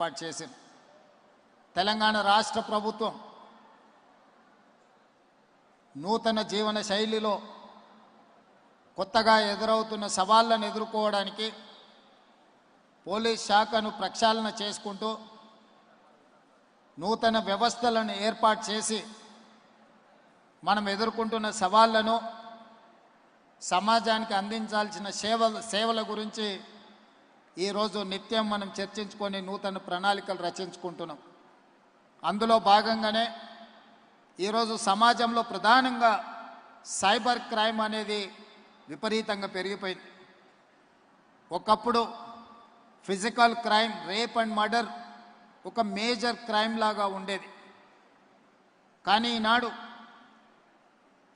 ఏర్పాటు చేసింది. తెలంగాణ రాష్ట్ర ప్రభుత్వం నూతన జీవన శైలిలో కొత్తగా ఎదురవుతున్న సవాళ్లను ఎదుర్కోవడానికి పోలీస్ శాఖను ప్రక్షాళన చేసుకుంటూ నూతన వ్యవస్థలను ఏర్పాటు చేసి మనం ఎదుర్కొంటున్న సవాళ్లను సమాజానికి అందించాల్సిన సేవల గురించి ఈరోజు నిత్యం మనం చర్చించుకొని నూతన ప్రణాళికలు రచించుకుంటున్నాం. అందులో భాగంగానే ఈరోజు సమాజంలో ప్రధానంగా సైబర్ క్రైమ్ అనేది విపరీతంగా పెరిగిపోయింది. ఒకప్పుడు physical crime, rape and murder ఒక మేజర్ క్రైమ్ లాగా ఉండేది. కానీ ఈనాడు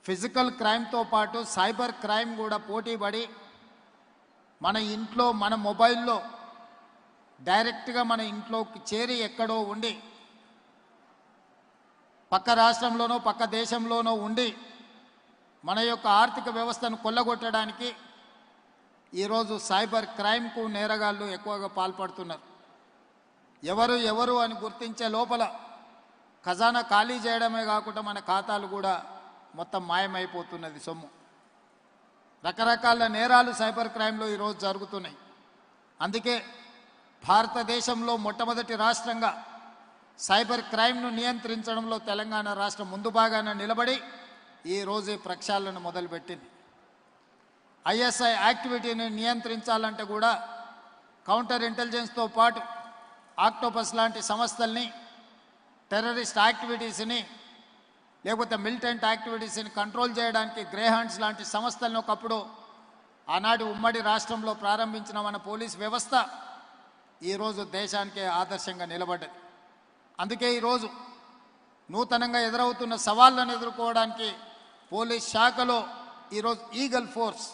ఫిజికల్ క్రైమ్తో పాటు సైబర్ క్రైమ్ కూడా పోటీపడి మన ఇంట్లో, మన మొబైల్లో డైరెక్ట్గా మన ఇంట్లోకి చేరి ఎక్కడో ఉండి పక్క రాష్ట్రంలోనో పక్క దేశంలోనో ఉండి మన యొక్క ఆర్థిక వ్యవస్థను కొల్లగొట్టడానికి ఈరోజు సైబర్ క్రైమ్కు నేరగాళ్ళు ఎక్కువగా పాల్పడుతున్నారు. ఎవరు అని గుర్తించే లోపల ఖజానా ఖాళీ చేయడమే కాకుండా మన ఖాతాలు కూడా మొత్తం మాయమైపోతున్నది సొమ్ము. రకరకాల నేరాలు సైబర్ క్రైమ్లో ఈరోజు జరుగుతున్నాయి. అందుకే భారతదేశంలో మొట్టమొదటి రాష్ట్రంగా సైబర్ క్రైమ్ను నియంత్రించడంలో తెలంగాణ రాష్ట్రం ముందు భాగాన నిలబడి ఈరోజు ఈ ప్రక్షాళన మొదలుపెట్టింది. ఐఎస్ఐ యాక్టివిటీని నియంత్రించాలంటే కూడా కౌంటర్ ఇంటెలిజెన్స్తో పాటు ఆక్టోపస్ లాంటి సంస్థల్ని, టెర్రరిస్ట్ యాక్టివిటీస్ని, లేకపోతే మిలిటెంట్ యాక్టివిటీస్ని కంట్రోల్ చేయడానికి గ్రేహాండ్స్ లాంటి సంస్థలను ఒకప్పుడు ఆనాటి ఉమ్మడి రాష్ట్రంలో ప్రారంభించిన మన పోలీస్ వ్యవస్థ ఈరోజు దేశానికే ఆదర్శంగా నిలబడ్డది. అందుకే ఈరోజు నూతనంగా ఎదురవుతున్న సవాళ్లను ఎదుర్కోవడానికి పోలీస్ శాఖలో ఈరోజు ఈగల్ ఫోర్స్,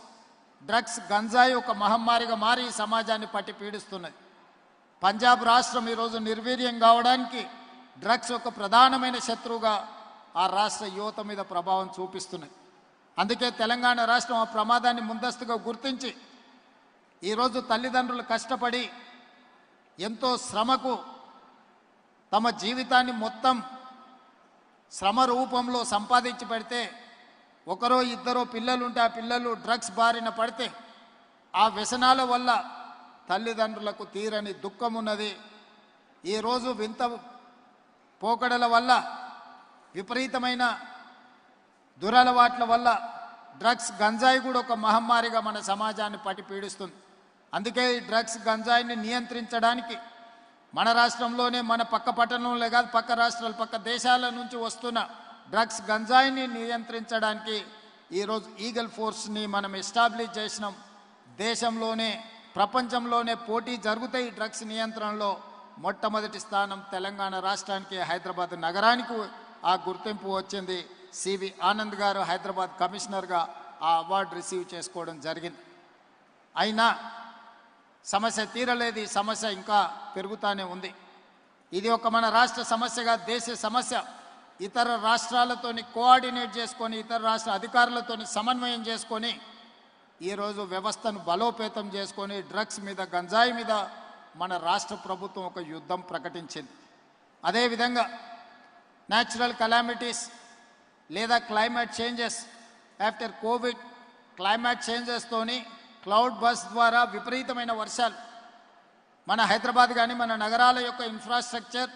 డ్రగ్స్, గంజాయి ఒక మహమ్మారిగా మారి ఈ సమాజాన్ని పట్టి పీడిస్తున్నది. పంజాబ్ రాష్ట్రం ఈరోజు నిర్వీర్యం కావడానికి డ్రగ్స్ ఒక ప్రధానమైన శత్రువుగా ఆ రాష్ట్ర యువత మీద ప్రభావం చూపిస్తున్నాయి. అందుకే తెలంగాణ రాష్ట్రం ఆ ప్రమాదాన్ని ముందస్తుగా గుర్తించి ఈరోజు తల్లిదండ్రులు కష్టపడి ఎంతో శ్రమకు తమ జీవితాన్ని మొత్తం శ్రమ రూపంలో సంపాదించి పెడితే, ఒకరో ఇద్దరో పిల్లలుంటే ఆ పిల్లలు డ్రగ్స్ బారిన పడితే ఆ వ్యసనాల వల్ల తల్లిదండ్రులకు తీరని దుఃఖం ఉన్నది. ఈరోజు వింత పోకడల వల్ల, విపరీతమైన దురలవాట్ల వల్ల డ్రగ్స్, గంజాయి కూడా ఒక మహమ్మారిగా మన సమాజాన్ని పట్టి పీడిస్తుంది. అందుకే ఈ డ్రగ్స్, గంజాయిని నియంత్రించడానికి మన రాష్ట్రంలోనే, మన పక్క పట్టణంలో కాదు, పక్క రాష్ట్రాలు, పక్క దేశాల నుంచి వస్తున్న డ్రగ్స్, గంజాయిని నియంత్రించడానికి ఈరోజు ఈగల్ ఫోర్స్ని మనం ఎస్టాబ్లిష్ చేసినాం. దేశంలోనే, ప్రపంచంలోనే పోటీ జరుగుతాయి ఈ డ్రగ్స్ నియంత్రణలో. మొట్టమొదటి స్థానం తెలంగాణ రాష్ట్రానికి, హైదరాబాద్ నగరానికి ఆ గుర్తింపు వచ్చింది. సివి ఆనంద్ గారు హైదరాబాద్ కమిషనర్గా ఆ అవార్డు రిసీవ్ చేసుకోవడం జరిగింది. అయినా సమస్య తీరలేదు. ఈ సమస్య ఇంకా పెరుగుతూనే ఉంది. ఇది ఒక మన రాష్ట్ర సమస్యగా, దేశ సమస్య. ఇతర రాష్ట్రాలతోని కోఆర్డినేట్ చేసుకొని, ఇతర రాష్ట్ర అధికారులతోని సమన్వయం చేసుకొని ఈరోజు వ్యవస్థను బలోపేతం చేసుకొని డ్రగ్స్ మీద, గంజాయి మీద మన రాష్ట్ర ప్రభుత్వం ఒక యుద్ధం ప్రకటించింది. అదేవిధంగా న్యాచురల్ కెలామిటీస్ లేదా climate changes, after covid climate చేంజెస్తోని క్లౌడ్ బస్ ద్వారా విపరీతమైన వర్షాలు, మన హైదరాబాద్ కానీ మన నగరాల యొక్క ఇన్ఫ్రాస్ట్రక్చర్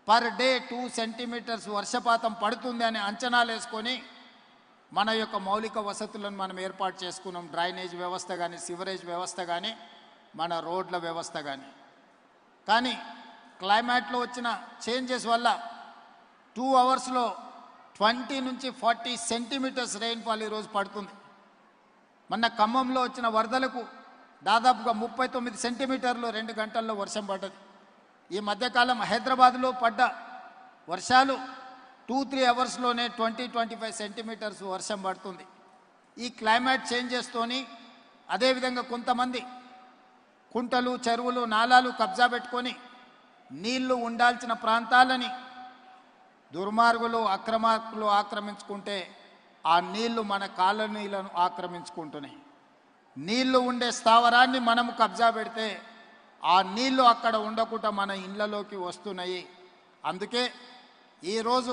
పర్ డే 2 సెంటీమీటర్స్ వర్షపాతం పడుతుంది అని అంచనాలు వేసుకొని మన యొక్క మౌలిక వసతులను మనం ఏర్పాటు చేసుకున్నాం. డ్రైనేజ్ వ్యవస్థ కానీ, సివరేజ్ వ్యవస్థ కానీ, మన రోడ్ల వ్యవస్థ కానీ. కానీ క్లైమేట్లో వచ్చిన చేంజెస్ వల్ల 2 అవర్స్లో 20 నుంచి 40 సెంటీమీటర్స్ రెయిన్ఫాల్ ఈరోజు పడుతుంది. మొన్న ఖమ్మంలో వచ్చిన వరదలకు దాదాపుగా 39 సెంటీమీటర్లు 2 గంటల్లో వర్షం పడ్డది. ఈ మధ్యకాలం హైదరాబాద్లో పడ్డ వర్షాలు 2-3 అవర్స్లోనే 20-25 సెంటీమీటర్స్ వర్షం పడుతుంది. ఈ క్లైమేట్ చేంజెస్తోని, అదేవిధంగా కొంతమంది కుంటలు, చెరువులు, నాలాలు కబ్జా పెట్టుకొని నీళ్లు ఉండాల్సిన ప్రాంతాలని దుర్మార్గులు, అక్రమార్కులు ఆక్రమించుకుంటే ఆ నీళ్లు మన కాలనీలను ఆక్రమించుకుంటున్నాయి. నీళ్లు ఉండే స్థావరాన్ని మనము కబ్జా పెడితే ఆ నీళ్లు అక్కడ ఉండకుండా మన ఇళ్లలోకి వస్తున్నాయి. అందుకే ఈరోజు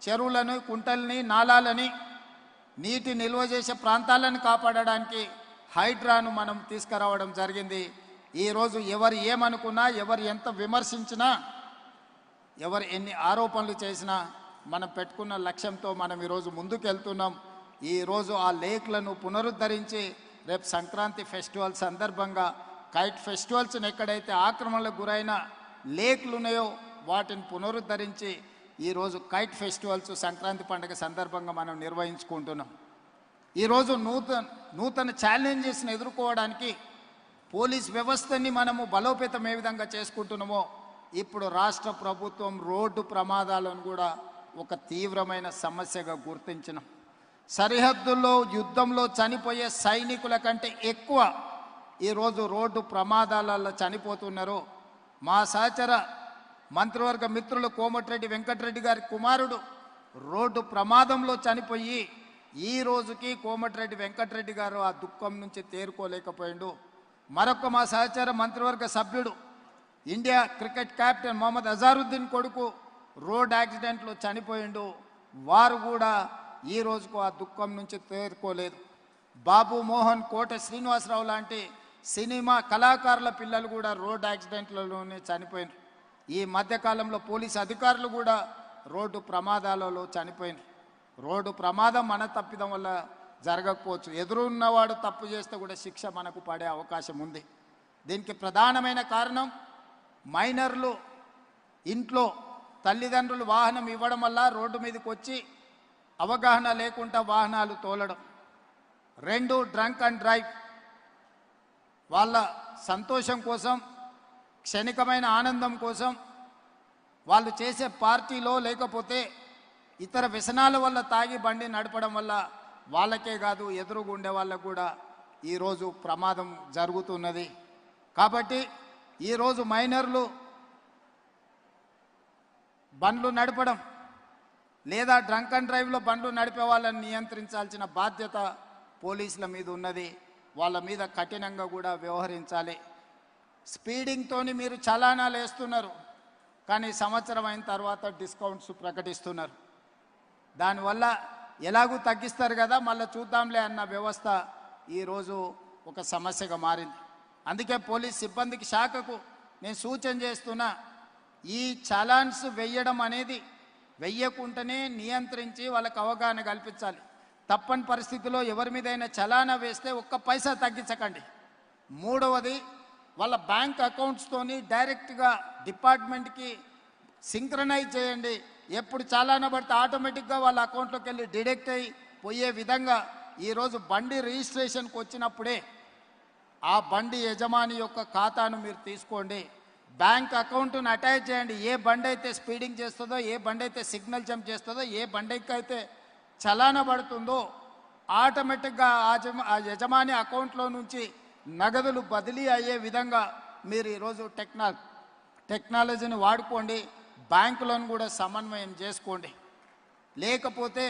చెరువులను, కుంటల్ని, నాలాలని, నీటి నిల్వ చేసే ప్రాంతాలను కాపాడడానికి హైడ్రాను మనం తీసుకురావడం జరిగింది. ఈరోజు ఎవరు ఏమనుకున్నా, ఎవరు ఎంత విమర్శించినా, ఎవరు ఎన్ని ఆరోపణలు చేసినా మనం పెట్టుకున్న లక్ష్యంతో మనం ఈరోజు ముందుకెళ్తున్నాం. ఈరోజు ఆ లేక్లను పునరుద్ధరించి రేపు సంక్రాంతి ఫెస్టివల్ సందర్భంగా కైట్ ఫెస్టివల్స్ని ఎక్కడైతే ఆక్రమణలకు గురైన లేక్లు ఉన్నాయో వాటిని పునరుద్ధరించి ఈరోజు కైట్ ఫెస్టివల్స్ సంక్రాంతి పండుగ సందర్భంగా మనం నిర్వహించుకుంటున్నాం. ఈరోజు నూతన ఛాలెంజెస్ని ఎదుర్కోవడానికి పోలీస్ వ్యవస్థని మనము బలోపేతం ఏ విధంగా చేసుకుంటున్నామో ఇప్పుడు రాష్ట్ర ప్రభుత్వం రోడ్డు ప్రమాదాలను కూడా ఒక తీవ్రమైన సమస్యగా గుర్తించినాం. సరిహద్దుల్లో యుద్ధంలో చనిపోయే సైనికుల కంటే ఎక్కువ ఈరోజు రోడ్డు ప్రమాదాలలో చనిపోతున్నారు. మా సహచర మంత్రివర్గ మిత్రులు కోమటిరెడ్డి వెంకటరెడ్డి గారి కుమారుడు రోడ్డు ప్రమాదంలో చనిపోయి ఈ రోజుకి కోమటిరెడ్డి వెంకటరెడ్డి గారు ఆ దుఃఖం నుంచి తేరుకోలేకపోయిండు. మరొక మా సహచర మంత్రివర్గ సభ్యుడు India cricket captain Mohammad Azharuddin కొడుకు రోడ్ యాక్సిడెంట్లో చనిపోయిండు. వారు కూడా ఈ రోజుకు ఆ దుఃఖం నుంచి తేరుకోలేదు. బాబు మోహన్, కోట శ్రీనివాసరావు లాంటి సినిమా కళాకారుల పిల్లలు కూడా రోడ్ యాక్సిడెంట్లలోనే చనిపోయినారు. ఈ మధ్యకాలంలో పోలీసు అధికారులు కూడా రోడ్డు ప్రమాదాలలో చనిపోయినారు. రోడ్డు ప్రమాదం మన తప్పిదం వల్ల జరగకపోవచ్చు, ఎదురున్నవాడు తప్పు చేస్తే కూడా శిక్ష మనకు పడే అవకాశం ఉంది. దీనికి ప్రధానమైన కారణం మైనర్లు ఇంట్లో తల్లిదండ్రులు వాహనం ఇవ్వడం వల్ల రోడ్డు మీదకి వచ్చి అవగాహన లేకుండా వాహనాలు తోలడం. 2 డ్రంక్ అండ్ డ్రైవ్. వాళ్ళ సంతోషం కోసం, క్షణికమైన ఆనందం కోసం వాళ్ళు చేసే పార్టీలో లేకపోతే ఇతర వ్యసనాల వల్ల తాగి బండి నడపడం వల్ల వాళ్ళకే కాదు ఎదురుగుండే వాళ్ళకు కూడా ఈరోజు ప్రమాదం జరుగుతున్నది. కాబట్టి ఈరోజు మైనర్లు బండ్లు నడపడం లేదా డ్రంక్ అండ్ డ్రైవ్లో బండ్లు నడిపే వాళ్ళని నియంత్రించాల్సిన బాధ్యత పోలీసుల మీద ఉన్నది. వాళ్ళ మీద కఠినంగా కూడా వ్యవహరించాలి. స్పీడింగ్తోని మీరు చలానాలు వేస్తున్నారు, కానీ సంవత్సరం అయిన తర్వాత డిస్కౌంట్స్ ప్రకటిస్తున్నారు. దానివల్ల ఎలాగూ తగ్గిస్తారు కదా, మళ్ళీ చూద్దాంలే అన్న వ్యవస్థ ఈరోజు ఒక సమస్యగా మారింది. అందుకే పోలీస్ సిబ్బందికి, శాఖకు నేను సూచన చేస్తున్నా, ఈ చలాన్స్ వెయ్యడం అనేది వెయ్యకుండానే నియంత్రించి వాళ్ళకు అవగాహన కల్పించాలి. తప్పని పరిస్థితిలో ఎవరి మీదైనా చలానా వేస్తే ఒక్క పైసా తగ్గించకండి. మూడవది, వాళ్ళ బ్యాంక్ అకౌంట్స్తోని డైరెక్ట్గా డిపార్ట్మెంట్కి సింక్రనైజ్ చేయండి. ఎప్పుడు చలానా పడితే ఆటోమేటిక్గా వాళ్ళ అకౌంట్లోకి వెళ్ళి డిడక్ట్ అయ్యి పోయే విధంగా ఈరోజు బండి రిజిస్ట్రేషన్కి వచ్చినప్పుడే ఆ బండి యజమాని యొక్క ఖాతాను మీరు తీసుకోండి. బ్యాంక్ అకౌంట్ను అటాచ్ చేయండి. ఏ బండి అయితే స్పీడింగ్ చేస్తుందో, ఏ బండి అయితే సిగ్నల్ జంప్ చేస్తుందో, ఏ బండికి అయితే చలానా పడుతుందో ఆటోమేటిక్గా ఆ యజమాని అకౌంట్లో నుంచి నగదులు బదిలీ అయ్యే విధంగా మీరు ఈరోజు టెక్నాలజీని వాడుకోండి. బ్యాంకులను కూడా సమన్వయం చేసుకోండి. లేకపోతే